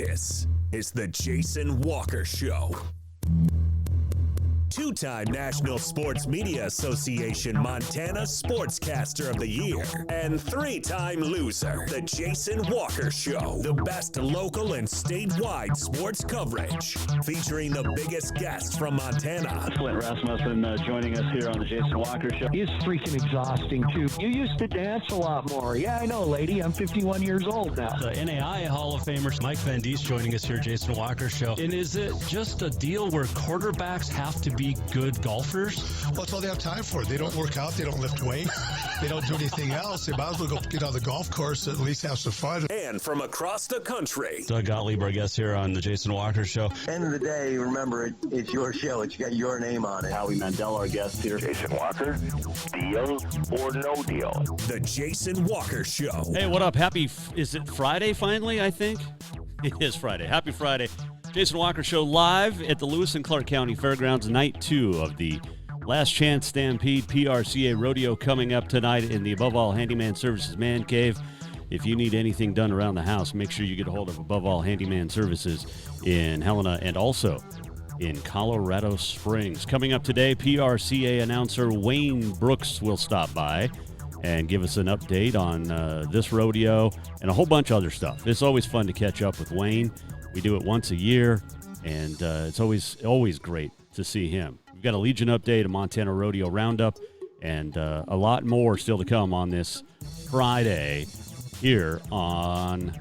This is the Jason Walker Show. Two-time National Sports Media Association Montana Sportscaster of the Year and three-time loser, the Jason Walker Show. The best local and statewide sports coverage, featuring the biggest guests from Montana. Flint Rasmussen joining us here on the Jason Walker Show. He's freaking exhausting, too. You used to dance a lot more. Yeah, I know, lady. I'm 51 years old now. The NAI Hall of Famer Mike Van Diest joining us here, Jason Walker Show. And is it just a deal where quarterbacks have to be good golfers? Well, it's all they have time for. They don't work out. They don't lift weights. They don't do anything else. They might as well go get on the golf course and at least have some fun. And from across the country, Doug Gottlieb, our guest here on the Jason Walker Show. End of the day, remember, it's your show. It's got your name on it. Howie Mandel, our guest here. Jason Walker, deal or no deal? the Jason Walker Show. Hey, what up? Is it Friday finally, I think? It is Friday. Happy Friday. Jason Walker Show live at the Lewis and Clark County Fairgrounds, night 2 of the Last Chance Stampede PRCA Rodeo coming up tonight in the Above All Handyman Services Man Cave. If you need anything done around the house, make sure you get a hold of Above All Handyman Services in Helena and also in Colorado Springs. Coming up today, PRCA announcer Wayne Brooks will stop by and give us an update on this rodeo and a whole bunch of other stuff. It's always fun to catch up with Wayne. We do it once a year, and it's always great to see him. We've got a Legion update, a Montana Rodeo Roundup, and a lot more still to come on this Friday here on,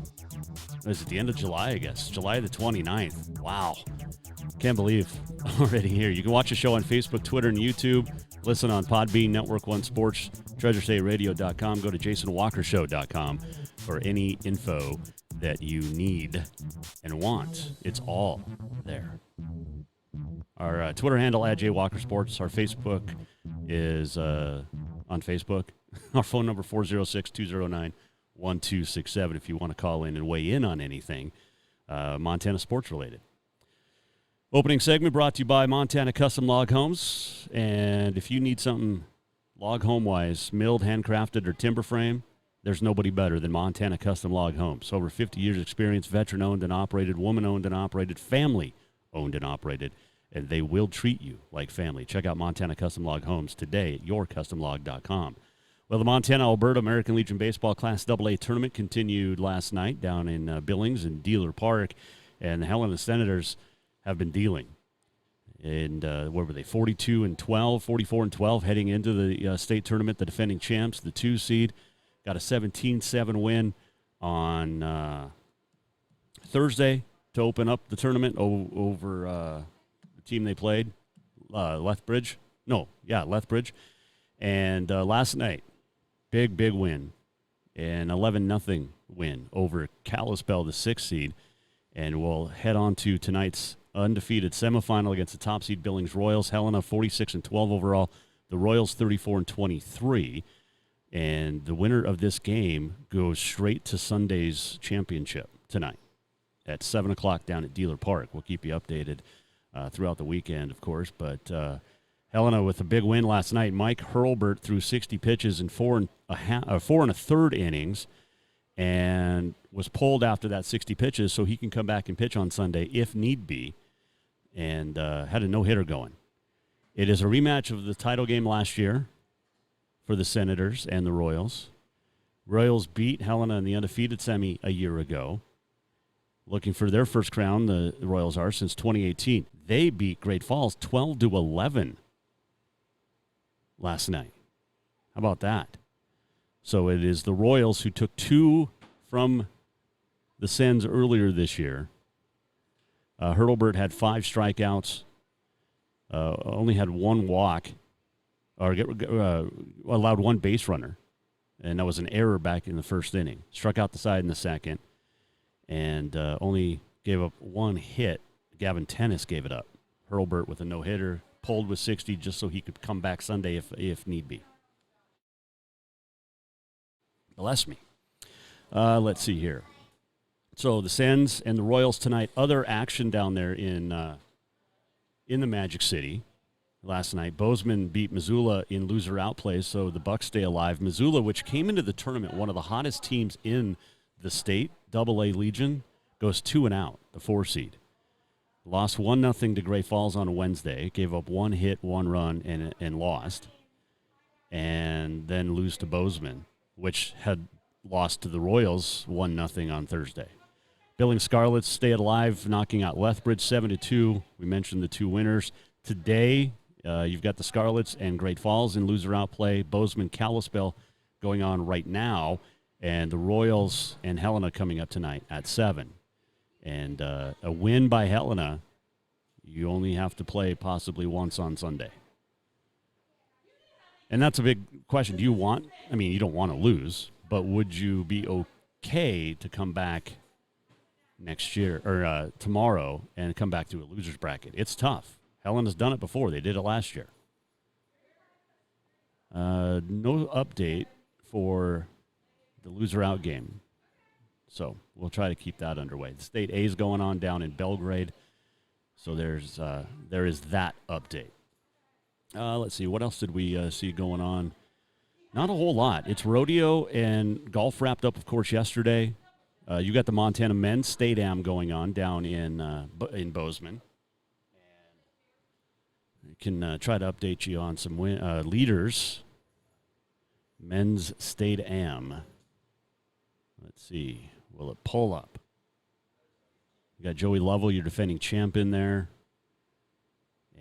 is it the end of July, I guess? July the 29th. Wow. Can't believe already here. You can watch the show on Facebook, Twitter, and YouTube. Listen on Podbean, Network One Sports, TreasureStateRadio.com. Go to JasonWalkerShow.com for any info that you need and want. It's all there. Our Twitter handle at JWalkerSports. Our Facebook is on Facebook. Our phone number 406-209-1267 if you want to call in and weigh in on anything Montana sports related. Opening segment brought to you by Montana Custom Log Homes. And if you need something log home-wise, milled, handcrafted, or timber frame, there's nobody better than Montana Custom Log Homes. Over 50 years experience, veteran-owned and operated, woman-owned and operated, family-owned and operated, and they will treat you like family. Check out Montana Custom Log Homes today at yourcustomlog.com. Well, the Montana-Alberta American Legion Baseball Class AA tournament continued last night down in Billings and Dealer Park, and the Helena Senators have been dealing. And what were they, 42-12, 44-12 heading into the state tournament, the defending champs, the 2 seed. Got a 17-7 win on Thursday to open up the tournament over the team they played, Lethbridge. And last night, big win, an 11-0 win over Kalispell, the 6th seed. And we'll head on to tonight's undefeated semifinal against the top seed Billings Royals. Helena 46-12 overall. The Royals 34-23. And the winner of this game goes straight to Sunday's championship tonight at 7 o'clock down at Dealer Park. We'll keep you updated throughout the weekend, of course. But Helena with a big win last night. Mike Hurlburt threw 60 pitches in 4 1/3 innings and was pulled after that 60 pitches so he can come back and pitch on Sunday if need be, and had a no-hitter going. It is a rematch of the title game last year for the Senators and the Royals. Royals beat Helena in the undefeated semi a year ago. Looking for their first crown, the Royals are, since 2018. They beat Great Falls 12-11 last night. How about that? So it is the Royals who took 2 from the Sens earlier this year. Hurlburt had 5 strikeouts, only had 1 walk, or allowed 1 base runner, and that was an error back in the first inning. Struck out the side in the second, and only gave up 1 hit. Gavin Tennis gave it up. Hurlburt with a no-hitter, pulled with 60 just so he could come back Sunday if need be. Bless me. Let's see here. So the Sens and the Royals tonight. Other action down there in the Magic City last night. Bozeman beat Missoula in loser outplay, so the Bucks stay alive. Missoula, which came into the tournament one of the hottest teams in the state, AA Legion, goes 2-0, the 4 seed. Lost 1-0 to Great Falls on a Wednesday. Gave up 1 hit, 1 run, and lost. And then lose to Bozeman, which had lost to the Royals 1-0 on Thursday. Billings Scarlets stay alive, knocking out Lethbridge 7-2. We mentioned the 2 winners. Today, you've got the Scarlets and Great Falls in loser-out play. Bozeman-Kalispell going on right now. And the Royals and Helena coming up tonight at 7. And a win by Helena, you only have to play possibly once on Sunday. And that's a big question. You don't want to lose, but would you be okay to come back next year or tomorrow and come back to a loser's bracket? It's tough. Helena's done it before. They did it last year. No update for the loser-out game. So we'll try to keep that underway. The State A is going on down in Belgrade. So there is that update. Let's see. What else did we see going on? Not a whole lot. It's rodeo and golf wrapped up, of course, yesterday. You got the Montana Men's State Am going on down in Bozeman. And we can try to update you on some leaders. Men's State Am. Let's see. Will it pull up? You got Joey Lovell, your defending champ, in there.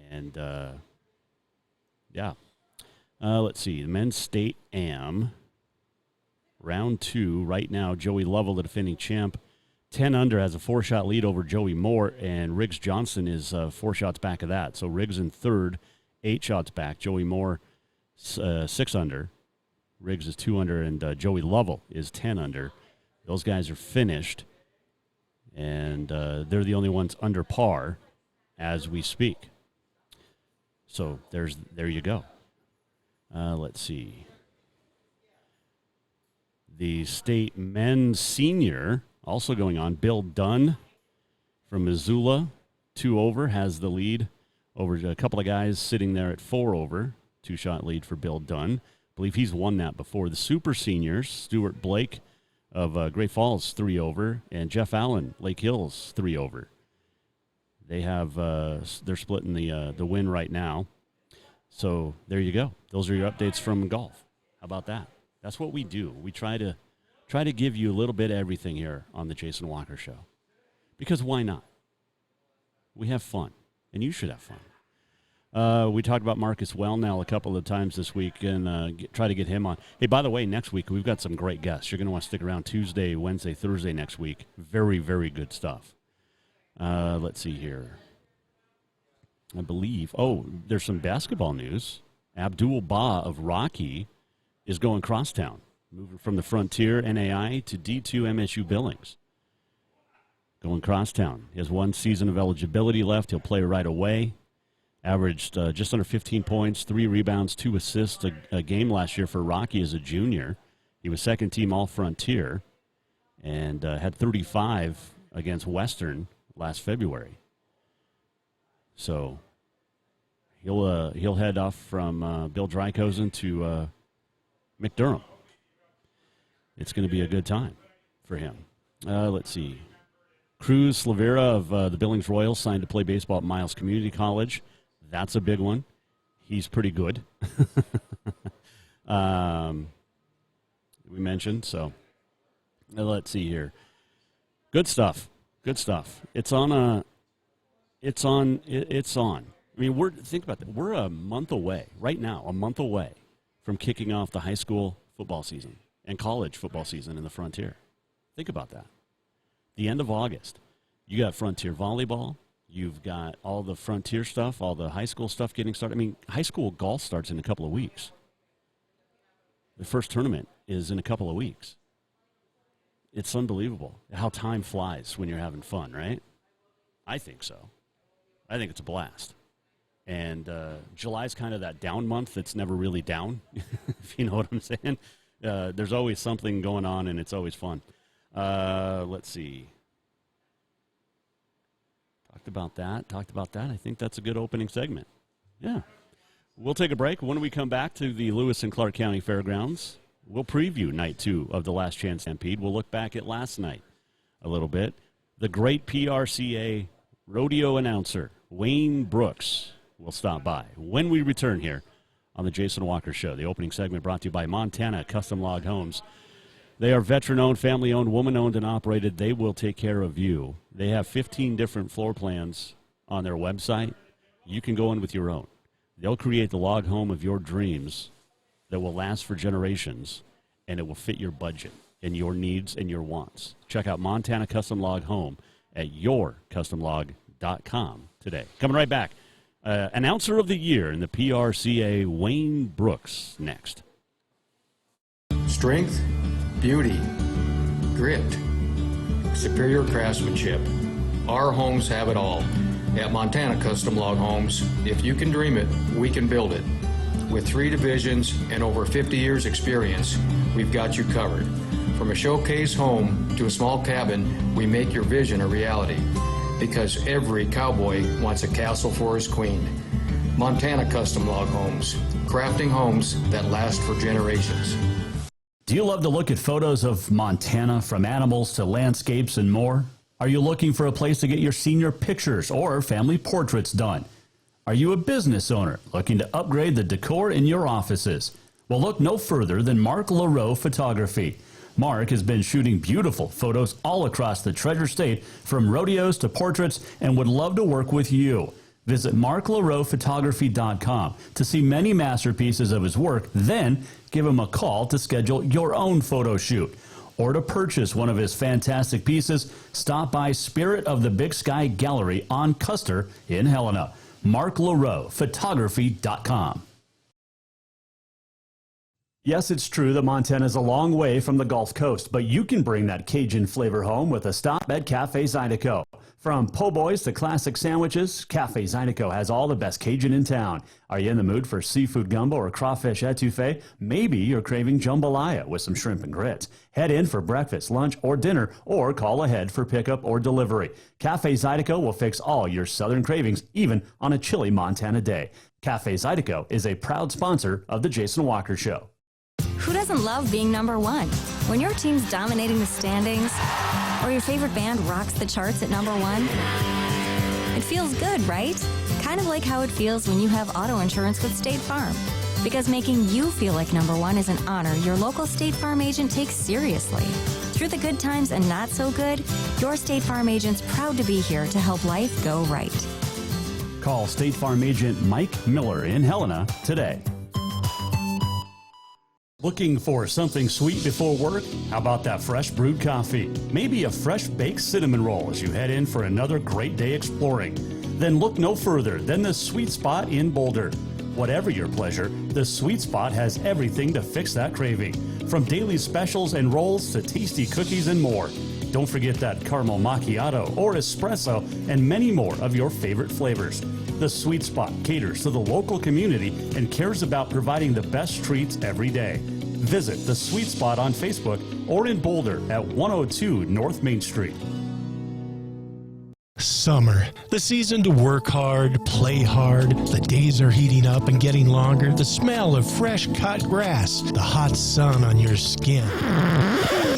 And, let's see. The Men's State Am. Round 2. Right now, Joey Lovell, the defending champ, 10 under, has a 4-shot lead over Joey Moore, and Riggs Johnson is 4 shots back of that. So Riggs in third, 8 shots back. Joey Moore, 6 under. Riggs is 2 under, and Joey Lovell is 10 under. Those guys are finished, and they're the only ones under par as we speak. So there you go. Let's see. The state men's senior also going on. Bill Dunn from Missoula, 2 over, has the lead over a couple of guys sitting there at 4 over. 2-shot lead for Bill Dunn. I believe he's won that before. The super seniors, Stuart Blake of Great Falls, 3 over, and Jeff Allen, Lake Hills, 3 over. They have they're splitting the win right now. So there you go. Those are your updates from golf. How about that? That's what we do. We try to give you a little bit of everything here on the Jason Walker Show. Because why not? We have fun, and you should have fun. We talked about Marcus Wellnell a couple of times this week and try to get him on. Hey, by the way, next week we've got some great guests. You're going to want to stick around Tuesday, Wednesday, Thursday next week. Very, very good stuff. Let's see here. I believe, there's some basketball news. Abdul Ba of Rocky is going crosstown, moving from the Frontier NAI to D2 MSU Billings. Going crosstown. He has 1 season of eligibility left. He'll play right away. Averaged just under 15 points, 3 rebounds, 2 assists a game last year for Rocky as a junior. He was second team All-Frontier and had 35 against Western last February. So he'll head off from Bill Drykosen to McDurham. It's going to be a good time for him. Let's see. Cruz Slavera of the Billings Royals signed to play baseball at Miles Community College. That's a big one. He's pretty good. We mentioned, so let's see here. Good stuff. Good stuff. It's on. I mean, think about that. We're a month away, right now, from kicking off the high school football season and college football season in the Frontier. Think about that. The end of August, you got Frontier volleyball. You've got all the Frontier stuff, all the high school stuff getting started. I mean, high school golf starts in a couple of weeks. The first tournament is in a couple of weeks. It's unbelievable how time flies when you're having fun, right? I think so. I think it's a blast. And July's kind of that down month that's never really down, if you know what I'm saying. There's always something going on, and it's always fun. Let's see. Talked about that. I think that's a good opening segment. Yeah. We'll take a break. When we come back to the Lewis and Clark County Fairgrounds, we'll preview night 2 of the Last Chance Stampede. We'll look back at last night a little bit. the great PRCA rodeo announcer, Wayne Brooks, will stop by when we return here on the Jason Walker Show. The opening segment brought to you by Montana Custom Log Homes. They are veteran-owned, family-owned, woman-owned, and operated. They will take care of you. They have 15 different floor plans on their website. You can go in with your own. They'll create the log home of your dreams that will last for generations, and it will fit your budget and your needs and your wants. Check out Montana Custom Log Home at yourcustomlog.com today. Coming right back, announcer of the year in the PRCA, Wayne Brooks, next. Strength, beauty, grit, superior craftsmanship. Our homes have it all. At Montana Custom Log Homes, if you can dream it, we can build it. With 3 divisions and over 50 years experience, we've got you covered. From a showcase home to a small cabin, we make your vision a reality. Because every cowboy wants a castle for his queen. Montana Custom Log Homes, crafting homes that last for generations. Do you love to look at photos of Montana, from animals to landscapes and more? Are you looking for a place to get your senior pictures or family portraits done? Are you a business owner looking to upgrade the decor in your offices? Well, look no further than Mark Laro Photography. Mark has been shooting beautiful photos all across the Treasure State, from rodeos to portraits, and would love to work with you. Visit marklarophotography.com to see many masterpieces of his work, then give him a call to schedule your own photo shoot. Or to purchase one of his fantastic pieces, stop by Spirit of the Big Sky Gallery on Custer in Helena. marklarophotography.com. Yes, it's true that Montana is a long way from the Gulf Coast, but you can bring that Cajun flavor home with a stop at Cafe Zydeco. From po' boys to classic sandwiches, Cafe Zydeco has all the best Cajun in town. Are you in the mood for seafood gumbo or crawfish etouffee? Maybe you're craving jambalaya with some shrimp and grits. Head in for breakfast, lunch, or dinner, or call ahead for pickup or delivery. Cafe Zydeco will fix all your southern cravings, even on a chilly Montana day. Cafe Zydeco is a proud sponsor of The Jason Walker Show. Who doesn't love being number one? When your team's dominating the standings, or your favorite band rocks the charts at number one, it feels good, right? Kind of like how it feels when you have auto insurance with State Farm. Because making you feel like number one is an honor your local State Farm agent takes seriously. Through the good times and not so good, your State Farm agent's proud to be here to help life go right. Call State Farm agent Mike Miller in Helena today. Looking for something sweet before work? How about that fresh brewed coffee? Maybe a fresh baked cinnamon roll as you head in for another great day exploring. Then look no further than the Sweet Spot in Boulder. Whatever your pleasure, the Sweet Spot has everything to fix that craving. From daily specials and rolls to tasty cookies and more. Don't forget that caramel macchiato or espresso and many more of your favorite flavors. The Sweet Spot caters to the local community and cares about providing the best treats every day. Visit the Sweet Spot on Facebook or in Boulder at 102 North Main Street. Summer, the season to work hard, play hard. The days are heating up and getting longer. The smell of fresh cut grass, the hot sun on your skin.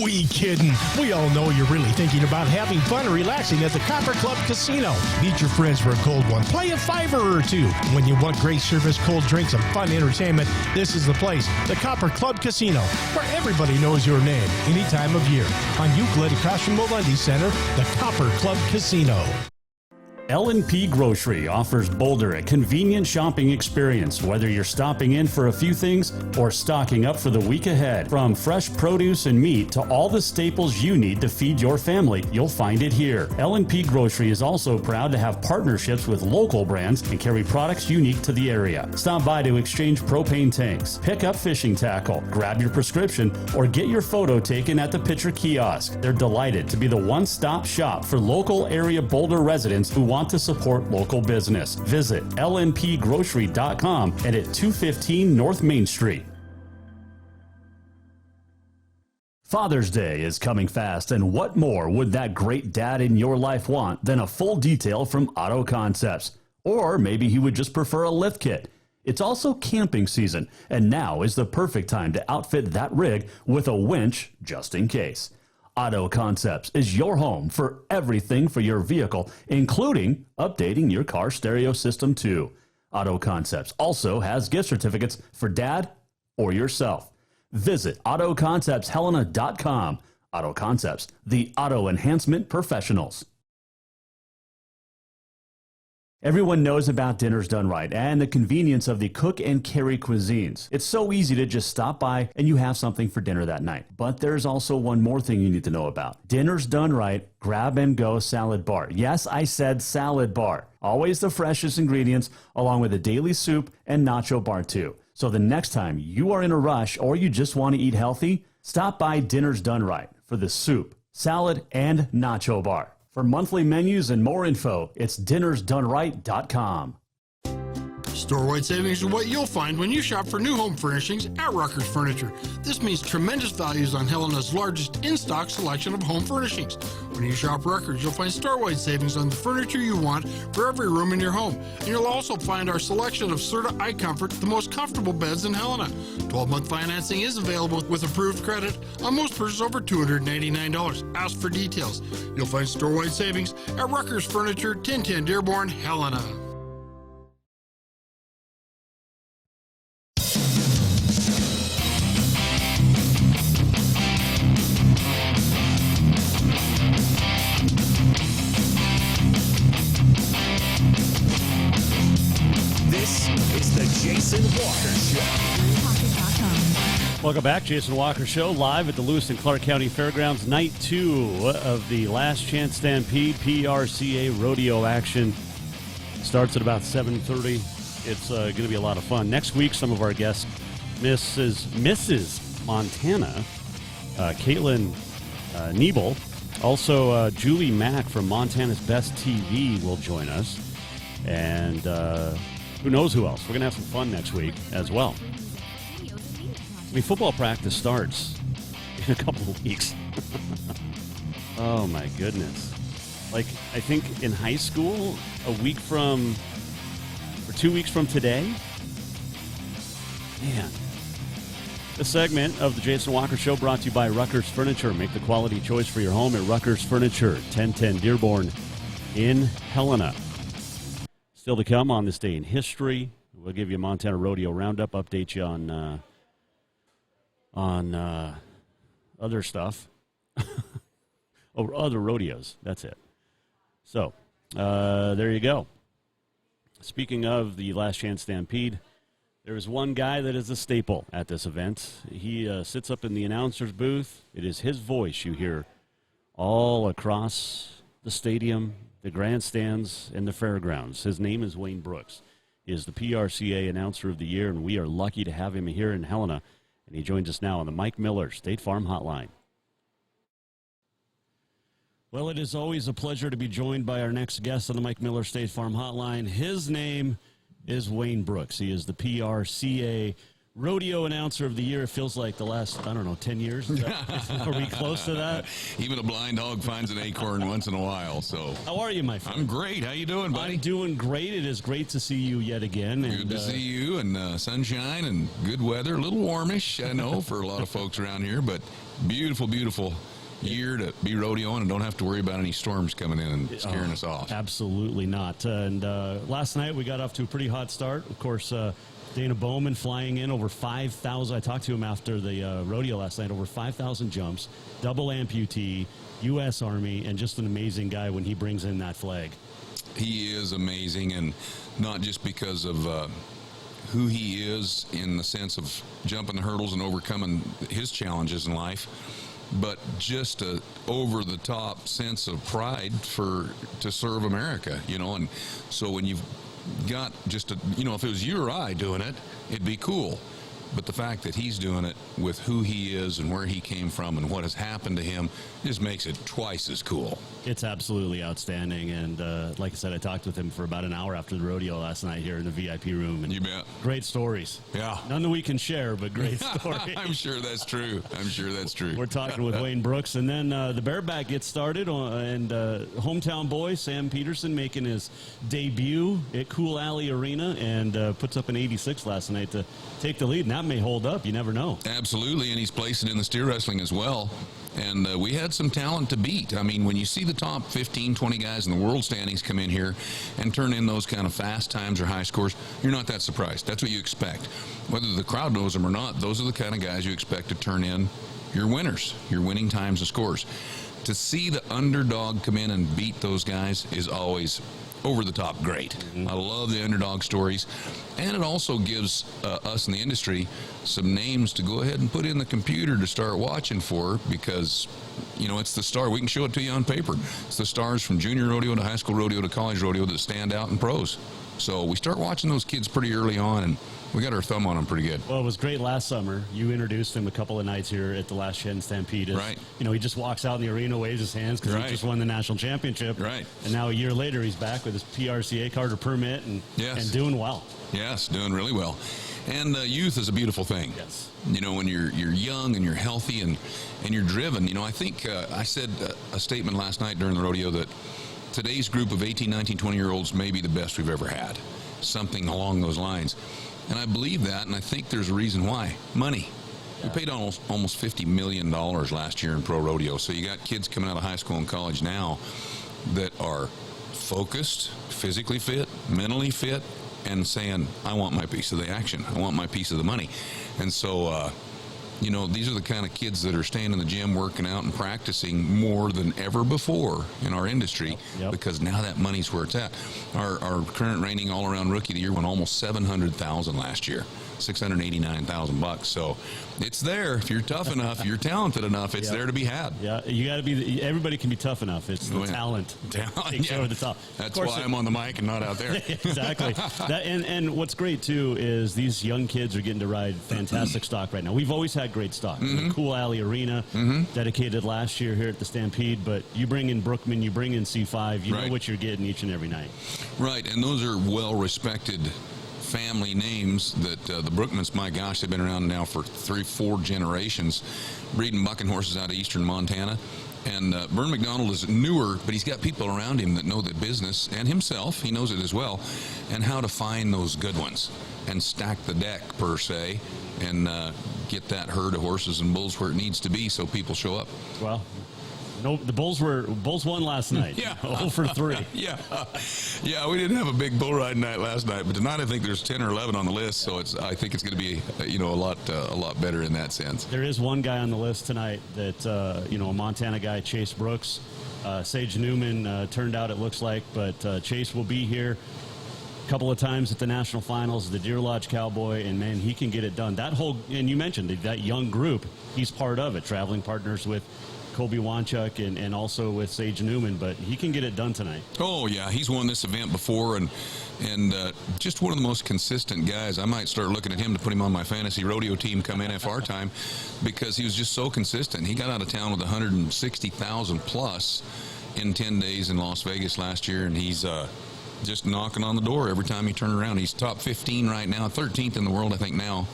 We kidding. We all know you're really thinking about having fun and relaxing at the Copper Club Casino. Meet your friends for a cold one. Play a $5 or $2. When you want great service, cold drinks, and fun entertainment, this is the place. The Copper Club Casino, where everybody knows your name any time of year. On Euclid across from Molendi Center, the Copper Club Casino. L&P Grocery offers Boulder a convenient shopping experience, whether you're stopping in for a few things or stocking up for the week ahead. From fresh produce and meat to all the staples you need to feed your family, you'll find it here. L&P Grocery is also proud to have partnerships with local brands and carry products unique to the area. Stop by to exchange propane tanks, pick up fishing tackle, grab your prescription, or get your photo taken at the Pitcher Kiosk. They're delighted to be the one-stop shop for local area Boulder residents who want to support local business. Visit lnpgrocery.com and at 215 North Main Street. Father's Day is coming fast, and what more would that great dad in your life want than a full detail from Auto Concepts? Or maybe he would just prefer a lift kit. It's also camping season, and now is the perfect time to outfit that rig with a winch just in case. Auto Concepts is your home for everything for your vehicle, including updating your car stereo system too. Auto Concepts also has gift certificates for dad or yourself. Visit AutoConceptsHelena.com. Auto Concepts, the auto enhancement professionals. Everyone knows about Dinners Done Right and the convenience of the cook and carry cuisines. It's so easy to just stop by and you have something for dinner that night. But there's also one more thing you need to know about. Dinners Done Right Grab and Go Salad Bar. Yes, I said salad bar. Always the freshest ingredients, along with a daily soup and nacho bar too. So the next time you are in a rush or you just want to eat healthy, stop by Dinners Done Right for the soup, salad, and nacho bar. For monthly menus and more info, it's dinnersdoneright.com. Store-wide savings are what you'll find when you shop for new home furnishings at Rucker's Furniture. This means tremendous values on Helena's largest in-stock selection of home furnishings. When you shop Rucker's, you'll find store-wide savings on the furniture you want for every room in your home. And you'll also find our selection of Serta iComfort, the most comfortable beds in Helena. 12-month financing is available with approved credit on most purchases over $299. Ask for details. You'll find store-wide savings at Rucker's Furniture, 1010 Dearborn, Helena. This is the Jason Walker Show. Welcome back, Jason Walker Show, live at the Lewis and Clark County Fairgrounds, night 2 of the Last Chance Stampede PRCA Rodeo action. Starts at about 7:30. It's going to be a lot of fun. Next week, some of our guests, Mrs. Montana, Caitlin Niebel, also Julie Mack from Montana's Best TV will join us. And who knows who else. We're going to have some fun next week as well. I mean, football practice starts in a couple of weeks. Oh, my goodness. Like, I think in high school, 2 weeks from today. Man. This segment of the Jason Walker Show brought to you by Rucker's Furniture. Make the quality choice for your home at Rucker's Furniture, 1010 Dearborn in Helena. Still to come on this day in history. We'll give you a Montana Rodeo Roundup, update you on other stuff. Other rodeos. That's it. So, there you go. Speaking of the Last Chance Stampede, there is one guy that is a staple at this event. He sits up in the announcer's booth. It is his voice you hear all across the stadium, the grandstands, and the fairgrounds. His name is Wayne Brooks. He is the PRCA Announcer of the Year, and we are lucky to have him here in Helena. And he joins us now on the Mike Miller State Farm Hotline. Well, it is always a pleasure to be joined by our next guest on the Mike Miller State Farm Hotline. His name is Wayne Brooks. He is the PRCA Rodeo Announcer of the Year. It feels like the last, 10 years. Are we close to that? Even a blind dog finds an acorn once in a while. So, how are you, my friend? I'm great. How you doing, buddy? I'm doing great. It is great to see you yet again. Good to see you, and sunshine and good weather. A little warmish, I know, for a lot of folks around here, but beautiful, beautiful year to be rodeoing and don't have to worry about any storms coming in and scaring us off. Absolutely not. And last night we got off to a pretty hot start. Of course, Dana Bowman flying in over 5,000. I talked to him after the rodeo last night. Over 5,000 jumps, double amputee, U.S. Army, and just an amazing guy when he brings in that flag. He is amazing, and not just because of who he is in the sense of jumping the hurdles and overcoming his challenges in life, but just a over-the-top sense of pride to serve America, and so when you've got just if it was you or I doing it, it'd be cool. But the fact that he's doing it with who he is and where he came from and what has happened to him just makes it twice as cool. It's absolutely outstanding. And like I said, I talked with him for about an hour after the rodeo last night here in the VIP room. And you bet. Great stories. Yeah. None that we can share, but great stories. I'm sure that's true. We're talking with Wayne Brooks. And then the bareback gets started. And hometown boy, Sam Peterson, making his debut at Cool Alley Arena and puts up an 86 last night to take the lead. And that that may hold up. You never know. Absolutely, and he's placed it in the steer wrestling as well. And we had some talent to beat. I mean, when you see the top 15, 20 guys in the world standings come in here and turn in those kind of fast times or high scores, you're not that surprised. That's what you expect. Whether the crowd knows them or not, those are the kind of guys you expect to turn in your winners, your winning times and scores. To see the underdog come in and beat those guys is always over the top great. I love the underdog stories, and it also gives us in the industry some names to go ahead and put in the computer to start watching for, because it's the star. We can show it to you on paper. It's the stars from junior rodeo to high school rodeo to college rodeo that stand out in pros. So we start watching those kids pretty early on, and we got our thumb on them pretty good. Well, it was great last summer. You introduced him a couple of nights here at the last Chance Stampede. Right. He just walks out in the arena, waves his hands because he just won the national championship. Right. And now a year later, he's back with his PRCA card or permit and doing well. Yes, doing really well. And youth is a beautiful thing. Yes. When you're young and you're healthy and you're driven. I think I said a statement last night during the rodeo that today's group of 18, 19, 20-year-olds may be the best we've ever had. Something along those lines. And I believe that, and I think there's a reason why. Money. We paid almost $50 million last year in pro rodeo. So you got kids coming out of high school and college now that are focused, physically fit, mentally fit, and saying, I want my piece of the action. I want my piece of the money. And so, these are the kind of kids that are staying in the gym, working out and practicing more than ever before in our industry, because now that money's where it's at. Our current reigning all-around rookie of the year won almost $700,000 last year, $689,000. So it's there. If you're tough enough, you're talented enough, it's there to be had. Yeah, you got to be. Everybody can be tough enough. It's the talent. Takes over the top. That's why I'm on the mic and not out there. Exactly. And what's great too is these young kids are getting to ride fantastic stock right now. We've always had great stock. Cool Alley Arena, dedicated last year here at the Stampede. But you bring in Brookman, you bring in C5. You know what you're getting each and every night. Right, and those are well-respected family names that the Brookmans, my gosh, they've been around now for 3-4 generations, breeding bucking horses out of eastern Montana. And Vern McDonald is newer, but he's got people around him that know the business, and himself, he knows it as well, and how to find those good ones and stack the deck, per se, and get that herd of horses and bulls where it needs to be so people show up. Well, no, the Bulls won last night. 0 for 3. Yeah, we didn't have a big bull riding night last night, but tonight I think there's 10 or 11 on the list, so I think it's going to be a lot better in that sense. There is one guy on the list tonight that a Montana guy, Chase Brooks, Sage Newman turned out, it looks like, but Chase will be here a couple of times at the national finals, the Deer Lodge Cowboy, and man, he can get it done. That whole, and you mentioned that young group, he's part of it, traveling partners with Kobe Wanchuk and also with Sage Newman, but he can get it done tonight. Oh, yeah. He's won this event before and just one of the most consistent guys. I might start looking at him to put him on my fantasy rodeo team come NFR time, because he was just so consistent. He got out of town with 160,000 plus in 10 days in Las Vegas last year, and he's just knocking on the door every time you turn around. He's top 15 right now, 13th in the world, I think, now.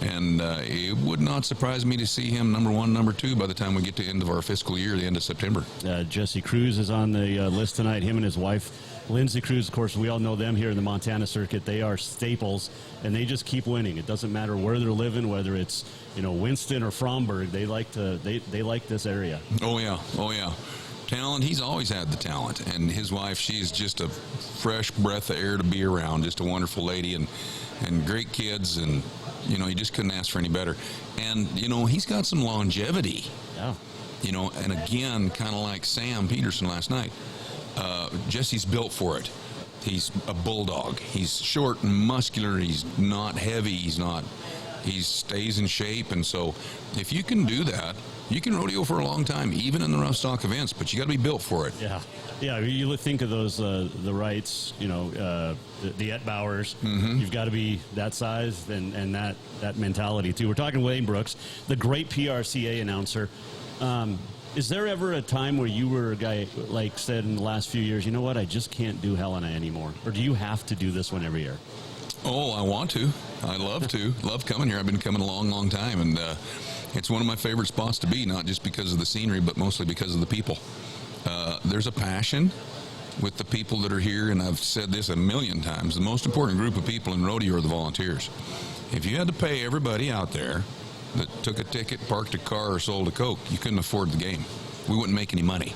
And it would not surprise me to see him number 1, number 2 by the time we get to the end of our fiscal year, the end of September. Jesse Cruz is on the list tonight. Him and his wife, Lindsay Cruz, of course, we all know them here in the Montana circuit. They are staples, and they just keep winning. It doesn't matter where they're living, whether it's Winston or Fromberg. They like they like this area. Oh yeah. Talent, he's always had the talent, and his wife, she's just a fresh breath of air to be around, just a wonderful lady, and great kids, and you just couldn't ask for any better. And he's got some longevity. Yeah. And again, kind of like Sam Peterson last night, Jesse's built for it. He's a bulldog. He's short and muscular. He's not heavy. He stays in shape, and so if you can do that, you can rodeo for a long time, even in the rough stock events, but you got to be built for it. Yeah. You think of those, the Wrights, the Ettbauers. You've got to be that size and that mentality, too. We're talking Wayne Brooks, the great PRCA announcer. Is there ever a time where you were a guy, like said in the last few years, you know what, I just can't do Helena anymore? Or do you have to do this one every year? Oh, I want to. I love to. Love coming here. I've been coming a long, long time, and it's one of my favorite spots to be, not just because of the scenery, but mostly because of the people. There's a passion with the people that are here, and I've said this a million times. The most important group of people in rodeo are the volunteers. If you had to pay everybody out there that took a ticket, parked a car, or sold a Coke, you couldn't afford the game. We wouldn't make any money.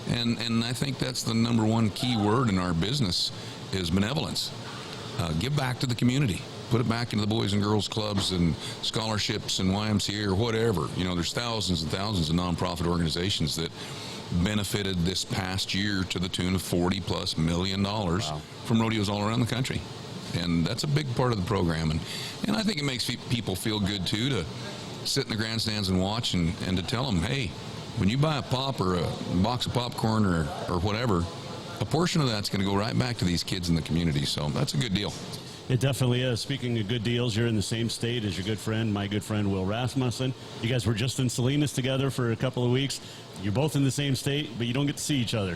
And I think that's the number one key word in our business is benevolence. Give back to the community. Put it back into the Boys and Girls Clubs and scholarships and YMCA or whatever. You know, there's thousands and thousands of nonprofit organizations that benefited this past year to the tune of $40+ million from rodeos all around the country. And that's a big part of the program. And I think it makes people feel good, too, to sit in the grandstands and watch and to tell them, hey, when you buy a pop or a box of popcorn or whatever, a portion of that's going to go right back to these kids in the community. So that's a good deal. It definitely is. Speaking of good deals, you're in the same state as your good friend, my good friend, Will Rasmussen. You guys were just in Salinas together for a couple of weeks. You're both in the same state, but you don't get to see each other.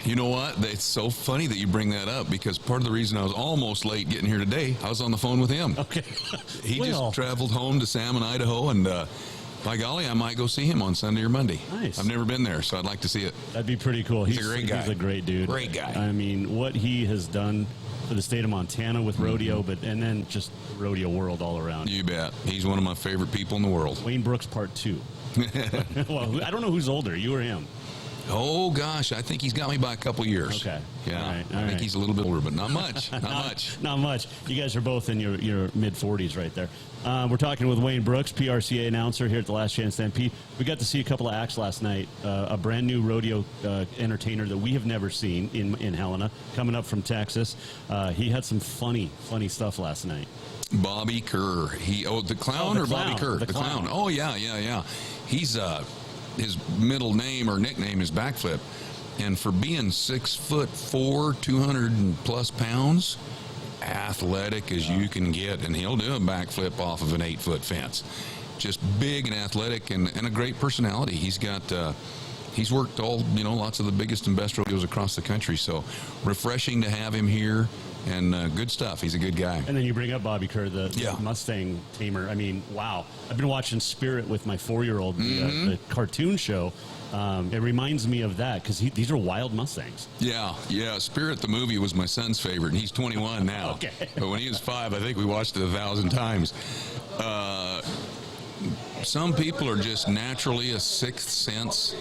You know what? It's so funny that you bring that up, because part of the reason I was almost late getting here today, I was on the phone with him. Okay. He just traveled home to Salmon, Idaho, and by golly, I might go see him on Sunday or Monday. Nice. I've never been there, so I'd like to see it. That'd be pretty cool. He's a great guy. He's a great dude. Great guy. I mean, what he has done for the state of Montana with rodeo, and then just rodeo world all around. You bet. He's one of my favorite people in the world. Wayne Brooks Part 2. Well, I don't know who's older, you or him. Oh, gosh, I think he's got me by a couple years. Okay. Yeah, all right. I think he's a little bit older, but not much. Not much. Not much. You guys are both in your mid-40s right there. We're talking with Wayne Brooks, PRCA announcer here at the Last Chance Stampede. We got to see a couple of acts last night. A brand new rodeo entertainer that we have never seen in Helena, coming up from Texas. He had some funny stuff last night. Bobby Kerr. The clown or Bobby Kerr? The clown. Oh, yeah. He's his middle name or nickname is Backflip. And for being 6'4", 200+ pounds, athletic as you can get, and he'll do a backflip off of an 8-foot fence. Just big and athletic, and a great personality. He's got he's worked lots of the biggest and best rodeos across the country. So refreshing to have him here, and good stuff. He's a good guy. And then you bring up Bobby Kerr, the Mustang tamer. I mean, wow. I've been watching Spirit with my 4-year-old, the cartoon show. It reminds me of that, because these are wild Mustangs. Yeah. Spirit, the movie, was my son's favorite, and he's 21 now. Okay. But when he was 5, I think we watched it 1,000 times. Some people are just naturally a sixth sense.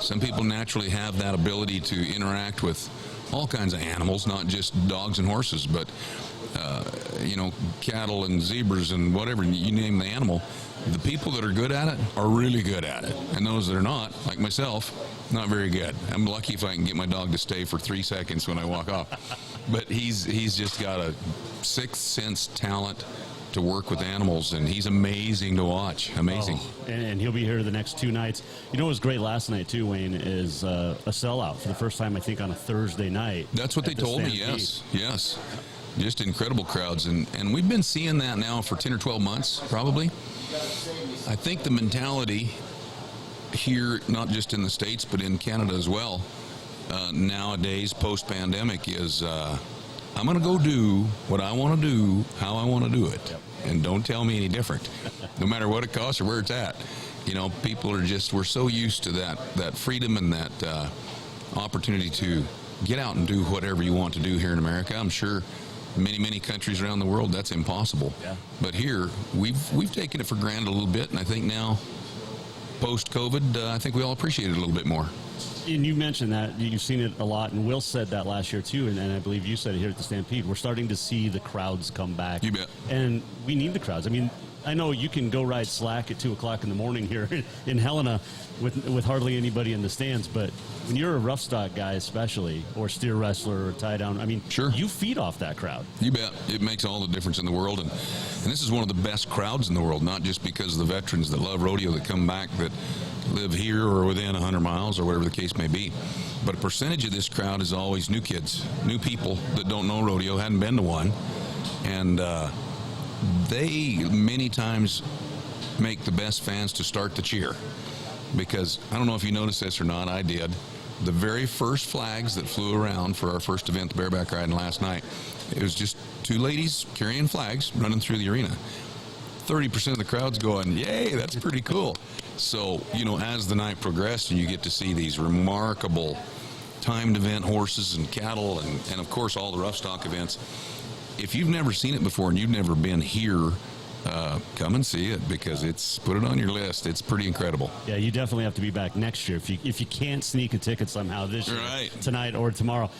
Some people naturally have that ability to interact with all kinds of animals, not just dogs and horses, but cattle and zebras and whatever, you name the animal. The people that are good at it are really good at it, and those that are not, like myself, not very good. I'm lucky if I can get my dog to stay for 3 seconds when I walk off. But he's just got a sixth sense talent to work with animals, and he's amazing to watch. Amazing. And he'll be here the next 2 nights. You know what was great last night too, Wayne, is a sellout for the first time, I think, on a Thursday night. That's what they told me. Yes. Just incredible crowds, and we've been seeing that now for 10 or 12 months probably. I think the mentality here, not just in the States but in Canada as well, nowadays post-pandemic, is I'm going to go do what I want to do, how I want to do it. And don't tell me any different, no matter what it costs or where it's at. People are we're so used to that freedom and that opportunity to get out and do whatever you want to do here in America. I'm sure many countries around the world that's impossible. Yeah. But here, we've taken it for granted a little bit, and I think now, post-COVID, I think we all appreciate it a little bit more. And you mentioned that you've seen it a lot, and Will said that last year too, and I believe you said it here at the Stampede. We're starting to see the crowds come back. You bet. And we need the crowds. I mean, I know you can go ride slack at 2 o'clock in the morning here in Helena with hardly anybody in the stands, but when you're a rough stock guy especially, or steer wrestler or tie down, I mean, sure, you feed off that crowd. You bet. It makes all the difference in the world, and this is one of the best crowds in the world, not just because of the veterans that love rodeo that come back that live here or within 100 miles or whatever the case may be, but a percentage of this crowd is always new kids, new people that don't know rodeo, hadn't been to one, and they many times make the best fans to start the cheer. Because I don't know if you noticed this or not, I did. The very first flags that flew around for our first event, the bareback riding last night, it was just 2 ladies carrying flags running through the arena. 30% of the crowd's going, yay, that's pretty cool. So, as the night progressed and you get to see these remarkable timed event horses and cattle and of course all the rough stock events, if you've never seen it before and you've never been here come and see it, because put it on your list. It's pretty incredible. Yeah, you definitely have to be back next year if you can't sneak a ticket somehow this year, tonight or tomorrow.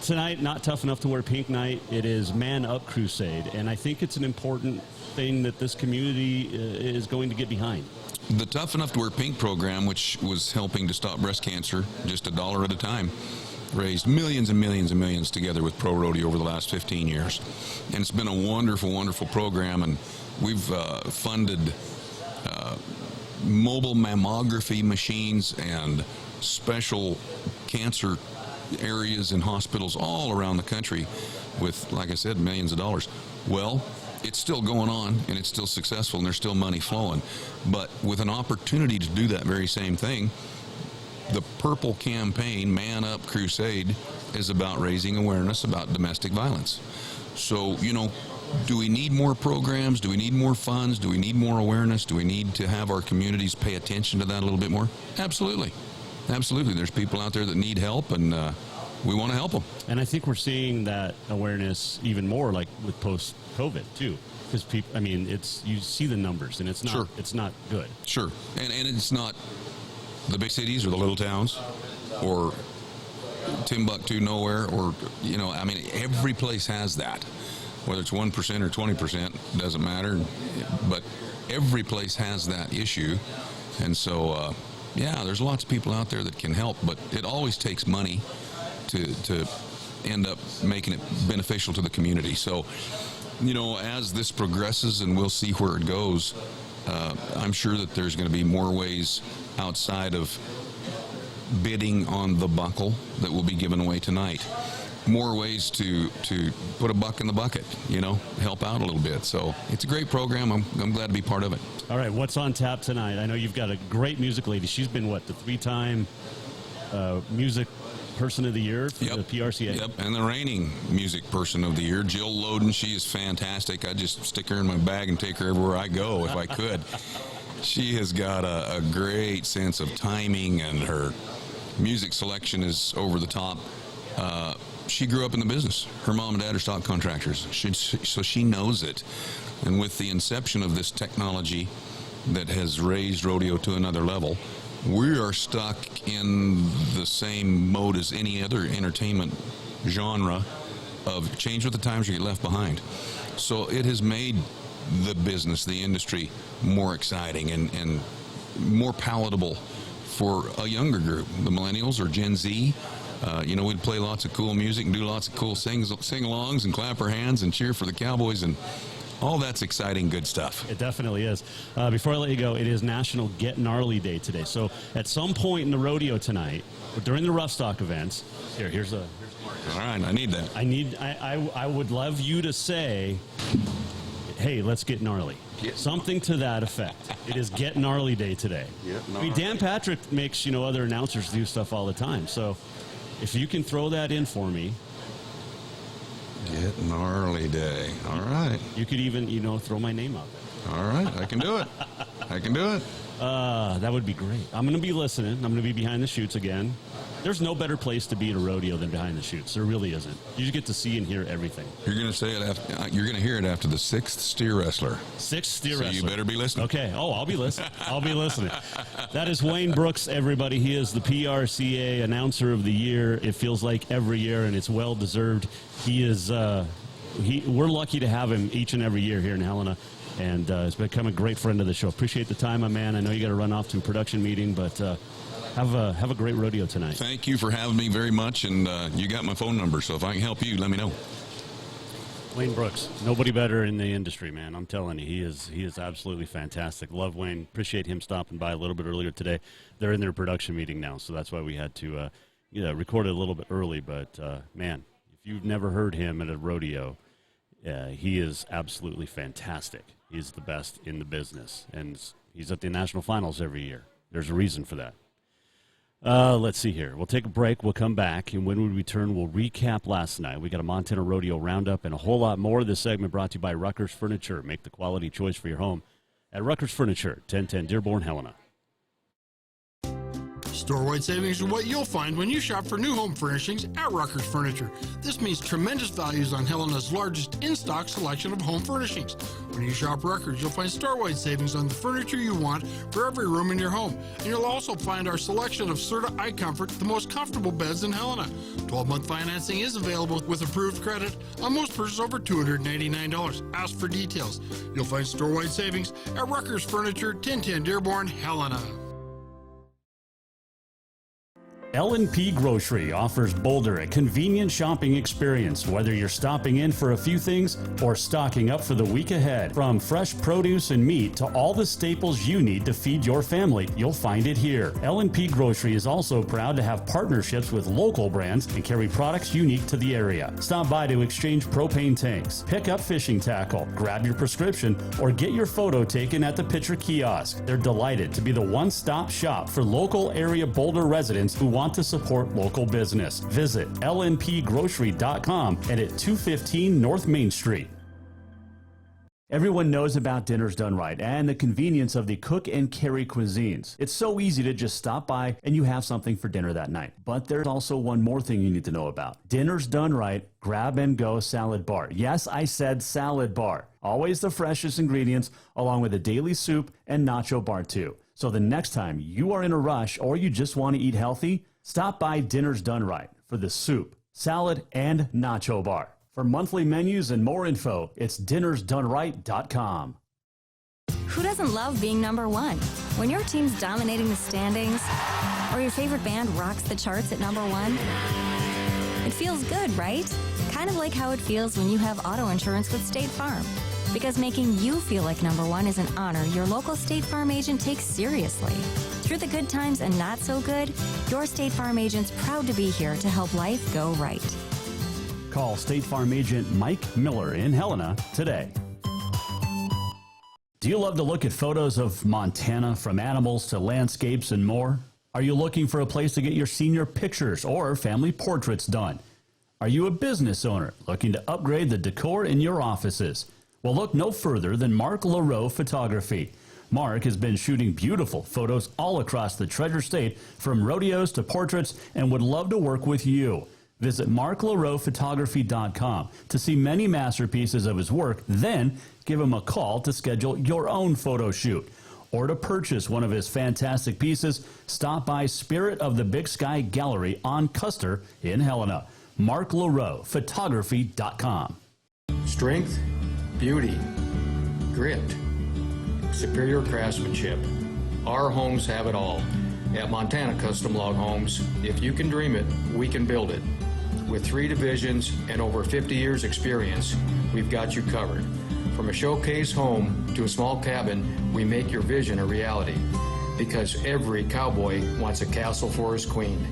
Tonight, not tough enough to wear pink night. It is Man Up Crusade, and I think it's an important thing that this community is going to get behind. The Tough Enough to Wear Pink program, which was helping to stop breast cancer just $1 at a time, raised millions and millions and millions together with Pro Rodeo over the last 15 years. And it's been a wonderful, wonderful program, and we've funded mobile mammography machines and special cancer areas in hospitals all around the country with, like I said, millions of dollars. Well, it's still going on, and it's still successful, and there's still money flowing. But with an opportunity to do that very same thing, the Purple campaign, Man Up Crusade, is about raising awareness about domestic violence. So, do we need more programs? Do we need more funds? Do we need more awareness? Do we need to have our communities pay attention to that a little bit more? Absolutely. Absolutely. There's people out there that need help, and we want to help them. And I think we're seeing that awareness even more, like with post-COVID too, because people, I mean, you see the numbers, and it's not, it's not good. Sure, and it's not the big cities or the little towns or Timbuktu nowhere, or I mean, every place has that. Whether it's 1% or 20%, doesn't matter, but every place has that issue, and so. Yeah, there's lots of people out there that can help, but it always takes money to end up making it beneficial to the community. So, as this progresses, and we'll see where it goes, I'm sure that there's going to be more ways outside of bidding on the buckle that will be given away tonight. More ways to put a buck in the bucket, help out a little bit. So it's a great program. I'm glad to be part of it. All right, what's on tap tonight? I know you've got a great music lady. She's been, the 3-time music person of the year for the PRCA? Yep, and the reigning music person of the year, Jill Loden. She is fantastic. I'd just stick her in my bag and take her everywhere I go if I could. She has got a great sense of timing, and her music selection is over the top. She grew up in the business. Her mom and dad are stock contractors, so she knows it. And with the inception of this technology that has raised rodeo to another level, we are stuck in the same mode as any other entertainment genre of change with the times or get left behind. So it has made the business, the industry, more exciting and more palatable for a younger group, the millennials or Gen Z. We'd play lots of cool music and do lots of cool sing-alongs and clap our hands and cheer for the Cowboys, and all that's exciting, good stuff. It definitely is. Before I let you go, it is National Get Gnarly Day today. So at some point in the rodeo tonight, or during the rough stock events, here's a marker. All right, I need that. I would love you to say, hey, let's get gnarly. Something to that effect. It is Get Gnarly Day today. I mean, Dan Patrick makes, other announcers do stuff all the time. So if you can throw that in for me. Get Gnarly Day. All right. You could even, throw my name out there. All right. I can do it. That would be great. I'm going to be listening. I'm going to be behind the chutes again. There's no better place to be at a rodeo than behind the chutes. There really isn't. You just get to see and hear everything. You're going to say it after. You're going to hear it after the 6th steer wrestler. 6th steer wrestler. So you better be listening. Okay. Oh, I'll be listening. That is Wayne Brooks, everybody. He is the PRCA Announcer of the Year. It feels like every year, and it's well deserved. He is. We're lucky to have him each and every year here in Helena, and has become a great friend of the show. Appreciate the time, my man. I know you got to run off to a production meeting, but. Have a great rodeo tonight. Thank you for having me very much, and you got my phone number, so if I can help you, let me know. Wayne Brooks, nobody better in the industry, man. I'm telling you, he is absolutely fantastic. Love Wayne. Appreciate him stopping by a little bit earlier today. They're in their production meeting now, so that's why we had to record it a little bit early. But man, if you've never heard him at a rodeo, he is absolutely fantastic. He's the best in the business, and he's at the national finals every year. There's a reason for that. Let's see here. We'll take a break. We'll come back, and when we return, we'll recap last night. We got a Montana Rodeo Roundup and a whole lot more. This segment brought to you by Rucker's Furniture. Make the quality choice for your home at Rucker's Furniture, 1010 Dearborn, Helena. Store-wide savings are what you'll find when you shop for new home furnishings at Rucker's Furniture. This means tremendous values on Helena's largest in-stock selection of home furnishings. When When you shop Records, you'll find store-wide savings on the furniture you want for every room in your home. And you'll also find our selection of Serta iComfort, the most comfortable beds in Helena. 12-month financing is available with approved credit on most purchases over $299. Ask for details. You'll find store-wide savings at Records Furniture, 1010 Dearborn, Helena. L&C Grocery offers Boulder a convenient shopping experience, whether you're stopping in for a few things or stocking up for the week ahead. From fresh produce and meat to all the staples you need to feed your family, you'll find it here. L&C Grocery is also proud to have partnerships with local brands and carry products unique to the area. Stop by to exchange propane tanks, pick up fishing tackle, grab your prescription, or get your photo taken at the Pitcher Kiosk. They're delighted to be the one-stop shop for local area Boulder residents who want to support local business. Visit lnpgrocery.com and at 215 North Main Street. Everyone knows about Dinners Done Right and the convenience of the cook and carry cuisines. It's so easy to just stop by and you have something for dinner that night. But there's also one more thing you need to know about. Dinners Done Right Grab and Go Salad Bar. Yes, I said salad bar. Always the freshest ingredients along with a daily soup and nacho bar too. So the next time you are in a rush or you just want to eat healthy, stop by Dinners Done Right for the soup, salad, and nacho bar. For monthly menus and more info, it's dinnersdoneright.com. Who doesn't love being number one? When your team's dominating the standings, or your favorite band rocks the charts at number one, it feels good, right? Kind of like how it feels when you have auto insurance with State Farm. Because making you feel like number one is an honor your local State Farm agent takes seriously. Through the good times and not so good, your State Farm agent's proud to be here to help life go right. Call State Farm agent Mike Miller in Helena today. Do you love to look at photos of Montana, from animals to landscapes and more? Are you looking for a place to get your senior pictures or family portraits done? Are you a business owner looking to upgrade the decor in your offices? Well, look no further than Mark Laro Photography. Mark has been shooting beautiful photos all across the Treasure State, from rodeos to portraits, and would love to work with you. Visit marklarophotography.com to see many masterpieces of his work, then give him a call to schedule your own photo shoot. Or to purchase one of his fantastic pieces, stop by Spirit of the Big Sky Gallery on Custer in Helena. marklarophotography.com. Strength, beauty, grit, superior craftsmanship. Our homes have it all. At Montana Custom Log Homes, if you can dream it, we can build it. With 3 divisions and over 50 years experience, we've got you covered. From a showcase home to a small cabin, we make your vision a reality. Because every cowboy wants a castle for his queen.